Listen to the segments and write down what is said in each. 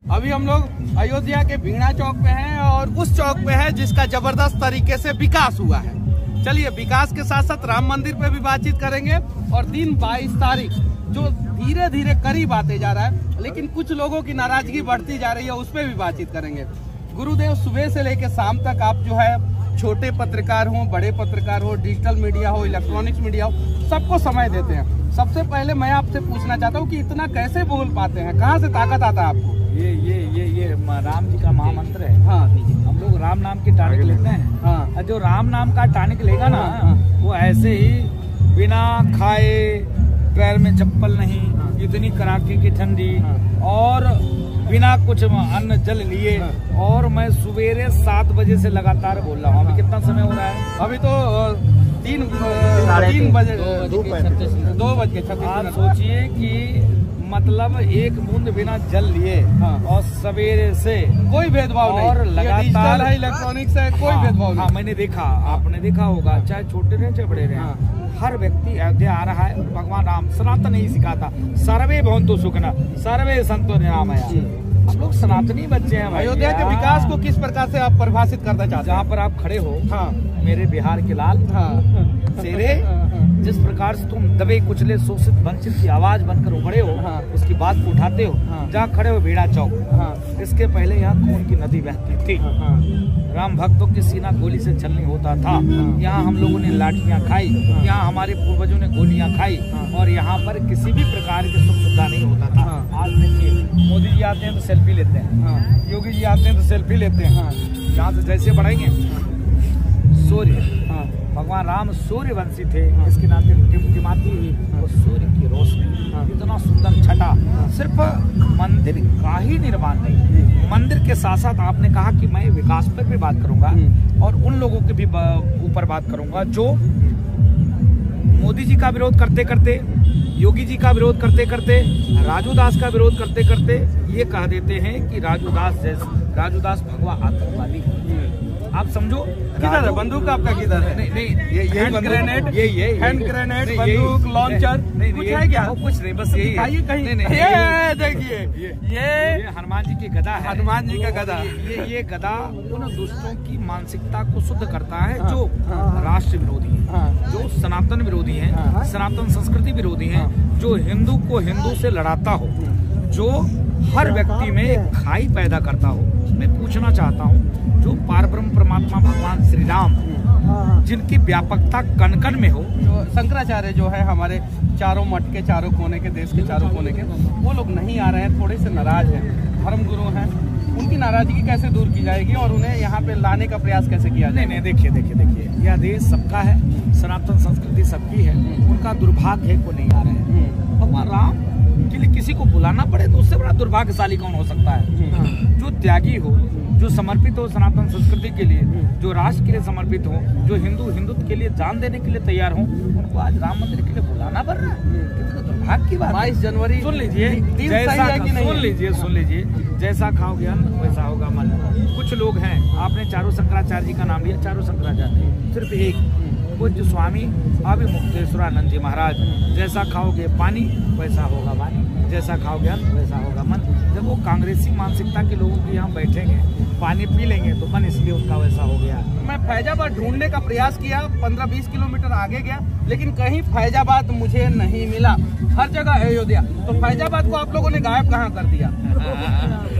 अभी हम लोग अयोध्या के भीड़ा चौक पे हैं और उस चौक पे है जिसका जबरदस्त तरीके से विकास हुआ है। चलिए विकास के साथ साथ राम मंदिर पे भी बातचीत करेंगे और दिन 22 तारीख जो धीरे धीरे करीब आते जा रहा है, लेकिन कुछ लोगों की नाराजगी बढ़ती जा रही है, उस पर भी बातचीत करेंगे। गुरुदेव सुबह से लेकर शाम तक आप जो है छोटे पत्रकार हो, बड़े पत्रकार हो, डिजिटल मीडिया हो, इलेक्ट्रॉनिक्स मीडिया हो, सबको समय देते हैं। सबसे पहले मैं आपसे पूछना चाहता हूँ कि इतना कैसे बोल पाते हैं, कहाँ से ताकत आता है आपको? ये राम जी का महामंत्र है। हाँ, हम लोग राम नाम की टॉनिक लेते हैं। हाँ, जो राम नाम का टॉनिक लेगा ना, वो ऐसे ही बिना खाए, पैर में चप्पल नहीं, इतनी कड़ाके की ठंडी और बिना कुछ अन्न जल लिए, और मैं सवेरे 7 बजे से लगातार बोल रहा हूँ। अभी कितना समय हो रहा है? अभी तो 3 बजे 2:36। आप सोचिए कि मतलब एक बूंद बिना जल लिए और सवेरे से कोई भेदभाव नहीं, और लगातार है, इलेक्ट्रॉनिक्स है, कोई भेदभाव नहीं। मैंने देखा, आपने देखा होगा, चाहे छोटे रहे चाहे बड़े रहे, हर व्यक्ति अयोध्या आ रहा है। भगवान राम सनातन नहीं सिखाता, सर्वे भवन्तु सुखिनः सर्वे सन्तु निरामया। हम लोग सनातनी बच्चे हैं। अयोध्या के विकास को किस प्रकार से आप परिभाषित करना चाहते हैं? जहाँ पर आप खड़े हो, मेरे बिहार के लाल शेरे, जिस प्रकार से तुम दबे कुचले शोषित वंचित की आवाज बनकर उभरे हो, उसकी बात को उठाते हो। जहाँ खड़े हो भीड़ा चौक, इसके पहले यहाँ खून की नदी बहती थी, राम भक्तों की सीना गोली से छलनी होता था। यहाँ हम लोगों ने लाठियाँ खाई, यहाँ हमारे पूर्वजों ने गोलियाँ खाई, और यहाँ पर किसी भी प्रकार की सुख सुविधा नहीं होता था। आज देखिए, मोदी जी आते हैं तो सेल्फी लेते हैं, योगी जी आते हैं तो सेल्फी लेते हैं। यहाँ से जैसे बढ़ाएंगे सूर्य, भगवान राम सूर्यवंशी थे, इसके नाम टिमटिमाती हुई वो सूर्य की रोशनी, इतना सुंदर छटा। सिर्फ मंदिर का ही निर्माण नहीं, मंदिर के साथ साथ आपने कहा कि मैं विकास पर भी बात करूंगा और उन लोगों के भी ऊपर बात करूंगा जो मोदी जी का विरोध करते करते, योगी जी का विरोध करते करते, राजू दास का विरोध करते करते ये कह देते हैं कि राजू दास भगवा आतंकवादी। आप समझो, किधर है बंदूक आपका? किधर है? नहीं, ये हैंड ग्रेनेड, हैंड ग्रेनेड, बंदूक, लॉन्चर, कुछ है क्या? कुछ नहीं, बस यही है। कहीं ये देखिए, ये हनुमान जी की गदा है। हनुमान जी का गदा। ये गदा उन दुष्टों की मानसिकता को शुद्ध करता है जो राष्ट्र विरोधी है, जो सनातन विरोधी है, सनातन संस्कृति विरोधी है, जो हिंदू को हिंदू से लड़ाता हो, जो हर व्यक्ति में एक खाई पैदा करता हो। मैं पूछना चाहता हूँ, जो पारब्रह्म परमात्मा भगवान श्री राम, जिनकी व्यापकता कण कण में हो, जो शंकराचार्य जो है हमारे चारों मठ के चारों कोने के, देश के चारों कोने के, वो लोग नहीं आ रहे हैं, थोड़े से नाराज हैं, धर्म गुरु हैं। उनकी नाराजगी कैसे दूर की जाएगी और उन्हें यहाँ पे लाने का प्रयास कैसे किया जाए? नहीं, देखिए, यह देश सबका है, सनातन संस्कृति सबकी है, उनका दुर्भाग्य है को नहीं आ रहे हैं। भगवान राम के लिए किसी को बुलाना पड़े तो उससे बड़ा दुर्भाग्यशाली कौन हो सकता है? जो त्यागी हो, जो समर्पित हो सनातन संस्कृति के लिए, जो राष्ट्र के लिए समर्पित हो, जो हिंदुत्व के लिए जान देने के लिए तैयार हो, उनको आज राम मंदिर के लिए बुलाना पड़ रहा है। कितना दुर्भाग्य की बात। 22 जनवरी, सुन लीजिए, सुन लीजिए, जैसा खाओगे अन्न वैसा होगा मन। कुछ लोग हैं, आपने चारों शंकराचार्य जी का नाम लिया, चारों शंकराचार्य सिर्फ एक पूज्य स्वामी अभिमुक्तेश्वरानंद जी महाराज, जैसा खाओगे पानी वैसा होगा वाणी, जैसा खाओगे अन्न वैसा होगा मन। जब वो कांग्रेसी मानसिकता के लोगों के यहाँ बैठेंगे, पानी पी लेंगे तो मन इसलिए उनका वैसा हो गया। मैं फैजाबाद ढूंढने का प्रयास किया, 15-20 किलोमीटर आगे गया, लेकिन कहीं फैजाबाद मुझे नहीं मिला। हर जगह अयोध्या, तो फैजाबाद को आप लोगों ने गायब कहाँ कर दिया?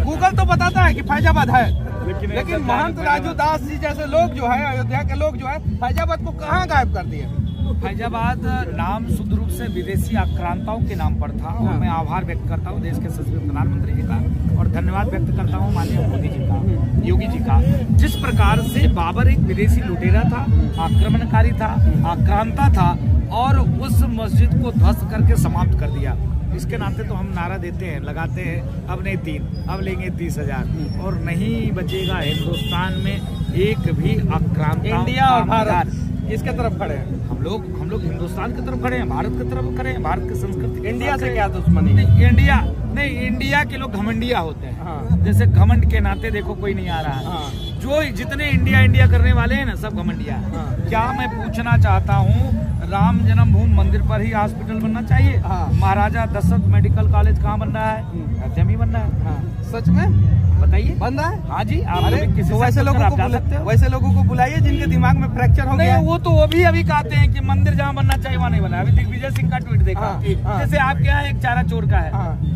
गूगल तो बताता है कि फैजाबाद है, लेकिन महंत राजू दास जी जैसे लोग जो है, अयोध्या के लोग जो है, फैजाबाद को कहाँ गायब कर दिए? फैजाबाद नाम शुद्ध रूप से विदेशी आक्रांताओं के नाम पर था, और मैं आभार व्यक्त करता हूँ देश के सचिव प्रधानमंत्री जी का, और धन्यवाद व्यक्त करता हूँ माननीय मोदी जी का, योगी जी का। जिस प्रकार से बाबर एक विदेशी लुटेरा था, आक्रमणकारी था, आक्रांता था, और उस मस्जिद को ध्वस्त करके समाप्त कर दिया। इसके नाते तो हम नारा देते हैं, लगाते हैं, अब नहीं 3, अब लेंगे 30,000, और नहीं बचेगा हिंदुस्तान में एक भी आक्रांता। इंडिया और भारत किसके तरफ खड़े हैं? हम लोग हिंदुस्तान की तरफ खड़े हैं, भारत की तरफ खड़े हैं, भारत की संस्कृति। इंडिया से क्या दुश्मनी? इंडिया के लोग घमंडिया होते हैं। जैसे घमंड के नाते देखो कोई नहीं आ रहा है, जो जितने इंडिया इंडिया करने वाले हैं ना, सब घमंडिया है। क्या मैं पूछना चाहता हूँ, राम जन्मभूमि मंदिर पर ही हॉस्पिटल बनना चाहिए? महाराजा दशरथ मेडिकल कॉलेज कहाँ बन रहा है? अयोध्या में बन रहा है। सच में बताइए, बन रहा है? हाँ जी। आप किसी तो वैसे लोगों को बुलाइए जिनके दिमाग में फ्रैक्चर हो गया। वो तो भी अभी कहते हैं कि मंदिर जहाँ बनना चाहिए वहाँ नहीं बना। अभी दिग्विजय सिंह का ट्वीट देखा, जैसे आपके यहाँ एक चारा चोर का है,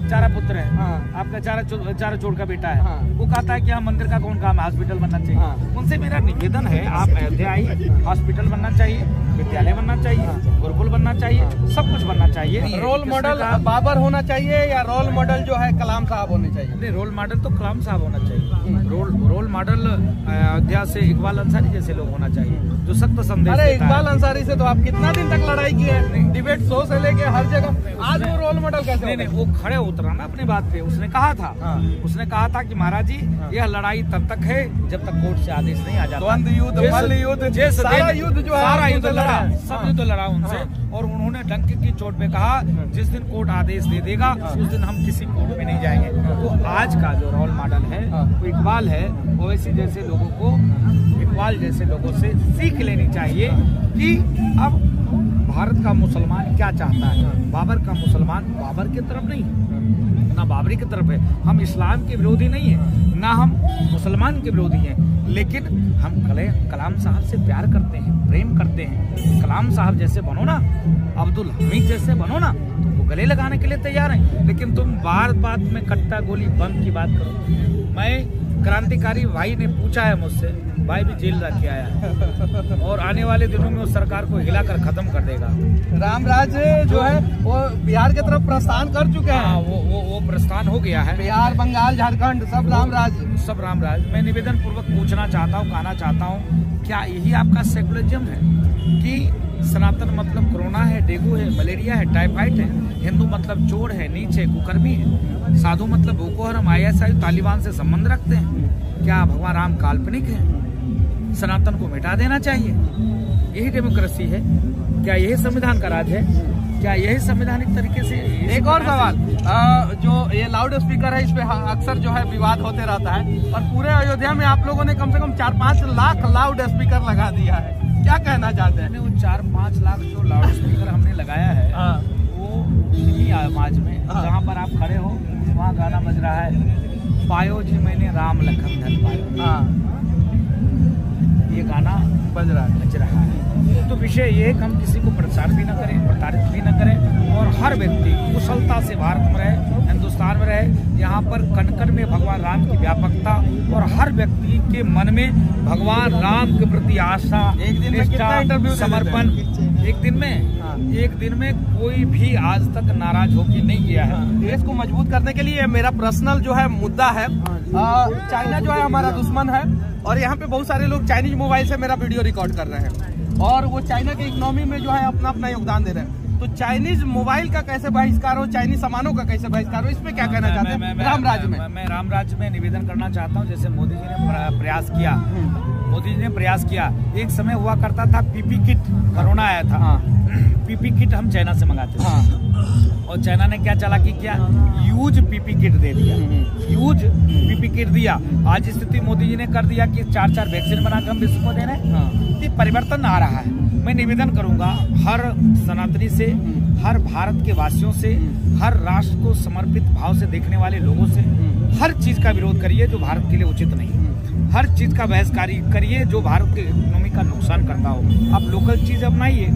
चारा पुत्र है, आपका चारा चोर का बेटा है, वो कहता है कि यहाँ मंदिर का कौन काम है, हॉस्पिटल बनना चाहिए। उनसे मेरा निवेदन है, आप अयोध्या आइए, हॉस्पिटल बनना चाहिए, विद्यालय बनना चाहिए, गुरुकुल बनना चाहिए, सब कुछ बनना चाहिए। रोल मॉडल बाबर होना चाहिए या रोल मॉडल जो है कलाम साहब होने चाहिए? नहीं, रोल मॉडल तो कलाम साहब होना चाहिए। रोल मॉडल अयोध्या से इकबाल अंसारी जैसे लोग होना चाहिए, जो सख्त संदेश। अरे इकबाल अंसारी से तो आप कितना दिन तक लड़ाई की है, डिबेट शो से लेके हर जगह। आज वो रोल मॉडल कैसे? नहीं, वो खड़े उतरा ना अपनी बात पे। उसने कहा था कि महाराज जी, यह लड़ाई तब तक है जब तक कोर्ट से आदेश नहीं आ जाता। द्वंद युद्ध, मल्ल युद्ध, सारा युद्ध जो है, सारा युद्ध लड़ा, सब युद्ध लड़ा उनसे। और उन्होंने डंक की चोट पे कहा, जिस दिन कोर्ट आदेश दे देगा उस दिन हम किसी कोर्ट में नहीं जाएंगे। तो आज का जो रोल मॉडल है वो इकबाल है। ओवैसी जैसे लोगों को, इकबाल जैसे लोगों से सीख लेनी चाहिए कि अब भारत का मुसलमान क्या चाहता है। बाबर का मुसलमान बाबर की तरफ नहीं, ना बाबरी की तरफ है। हम इस्लाम के विरोधी नहीं है, ना हम मुसलमान के विरोधी हैं, लेकिन हम कलाम साहब से प्यार करते हैं, प्रेम करते हैं। कलाम साहब जैसे बनो ना, अब्दुल हमीद जैसे बनो ना, तुमको गले लगाने के लिए तैयार हैं। लेकिन तुम बात में कट्टा गोली बम की बात करो। मैं क्रांतिकारी भाई ने पूछा है मुझसे, भाई भी जेल रख के आया है और आने वाले दिनों में उस सरकार को हिलाकर खत्म कर देगा। रामराज जो है वो बिहार की तरफ प्रस्थान कर चुके हैं। वो प्रस्थान हो गया है। बिहार, बंगाल, झारखंड सब रामराज। मैं निवेदन पूर्वक पूछना चाहता हूँ, कहना चाहता हूँ, क्या यही आपका सेकुलरिज्म है कि सनातन मतलब कोरोना है, डेंगू है, मलेरिया है, टाइफाइड है, हिंदू मतलब चोर है, नीच है, कुकर्मी है, साधु मतलब बोको हराम, ISI, तालिबान से संबंध रखते हैं? क्या भगवान राम काल्पनिक है? सनातन को मिटा देना चाहिए? यही डेमोक्रेसी है? क्या यही संविधान का राज है? क्या यही संवैधानिक तरीके से? एक और सवाल, जो ये लाउड स्पीकर है, इस पे अक्सर जो है विवाद होते रहता है, और पूरे अयोध्या में आप लोगों ने कम से कम 4-5 लाख लाउड स्पीकर लगा दिया है, क्या कहना चाहते हैं? वो 4-5 लाख जो लाउड स्पीकर हमने लगाया है, वो इन्हीं आवाज में, जहाँ पर आप खड़े हो वहाँ गाना बज रहा है, पायो जी मैंने राम लखन धन पायो, ये गाना बज रहा है। तो विषय ये है कि हम किसी को प्रचार भी न करें, प्रताड़ित भी न करें, और हर व्यक्ति कुशलता से भारत में रहे, हिंदुस्तान में रहे। यहाँ पर कण-कण में भगवान राम की व्यापकता, और हर व्यक्ति के मन में भगवान राम के प्रति आशा, निष्ठा, समर्पण। एक दिन में कोई भी आज तक नाराज होकर नहीं गया है। देश को मजबूत करने के लिए मेरा पर्सनल जो है मुद्दा है, चाइना जो है हमारा दुश्मन है, और यहाँ पे बहुत सारे लोग चाइनीज मोबाइल से मेरा वीडियो रिकॉर्ड कर रहे हैं, और वो चाइना के इकोनॉमी में जो है अपना योगदान दे रहे हैं। तो चाइनीज मोबाइल का कैसे बहिष्कार हो, चाइनीज सामानों का कैसे बहिष्कार हो, इस पे क्या कहना चाहते हैं? रामराज में मैं रामराज में निवेदन करना चाहता हूँ, जैसे मोदी जी ने प्रयास किया। एक समय हुआ करता था पीपी किट, कोरोना आया था, पीपी किट हम चाइना से मंगाते थे, और चाइना ने क्या चालाकी किया, यूज पीपी किट दे दिया, यूज पीपी किट दिया। आज स्थिति मोदी जी ने कर दिया कि 4-4 वैक्सीन बनाकर हम विश्व को दे रहे हैं। ये परिवर्तन आ रहा है। मैं निवेदन करूंगा हर सनातनी से, हर भारत के वासियों से, हर राष्ट्र को समर्पित भाव से देखने वाले लोगों से, हर चीज का विरोध करिए जो भारत के लिए उचित नहीं, हर चीज का बहिष्कार करिए जो भारत के इकोनॉमी का नुकसान करता हो। आप लोकल चीज अपनाइए,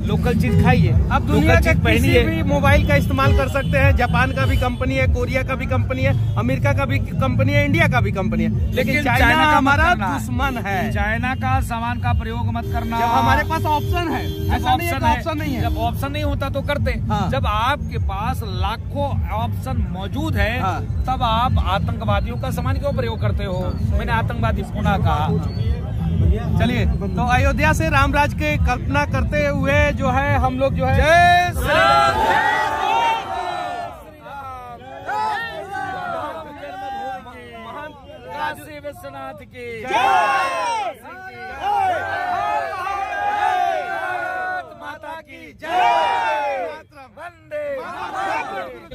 लोकल चीज खाइए। अब दुनिया के किसी भी मोबाइल का इस्तेमाल कर सकते हैं। जापान का भी कंपनी है, कोरिया का भी कंपनी है, अमेरिका का भी कंपनी है, इंडिया का भी कंपनी है, लेकिन चाइना हमारा दुश्मन है। चाइना का सामान का प्रयोग मत करना। जब हमारे पास ऑप्शन है, ऐसा नहीं है कि ऑप्शन नहीं है। जब ऑप्शन नहीं होता तो करते। जब आपके पास लाखों ऑप्शन मौजूद है, तब आप आतंकवादियों का सामान क्यों प्रयोग करते हो? मैंने आतंकवादी पुनः कहा। चलिए, तो अयोध्या से रामराज के कल्पना करते हुए जो है हम लोग जो है जय श्री राम, काशी विश्वनाथ की माता की जय, वंदे।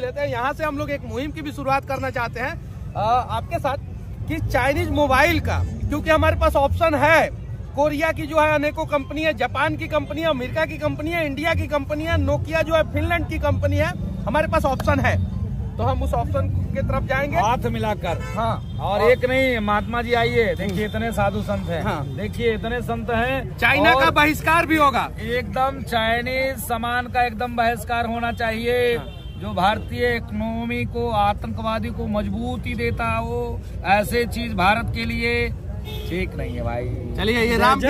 लेते हैं यहाँ से हम लोग एक मुहिम की भी शुरुआत करना चाहते हैं आपके साथ। कि चाइनीज मोबाइल का, क्योंकि हमारे पास ऑप्शन है, कोरिया की जो है अनेकों कंपनी है, जापान की कंपनी है, अमेरिका की कंपनी है, इंडिया की कंपनी है, नोकिया जो है फिनलैंड की कंपनी है, हमारे पास ऑप्शन है, तो हम उस ऑप्शन की तरफ जाएंगे हाथ मिलाकर। हाँ, और एक नहीं, महात्मा जी आइए, देखिए इतने साधु संत हैं। हाँ। देखिए इतने संत हैं। चाइना का बहिष्कार भी होगा, एकदम चाइनीज सामान का एकदम बहिष्कार होना चाहिए। हाँ। जो भारतीय इकोनॉमी को, आतंकवादी को मजबूती देता हो, ऐसे चीज भारत के लिए ठीक नहीं है भाई। चलिए ये राम की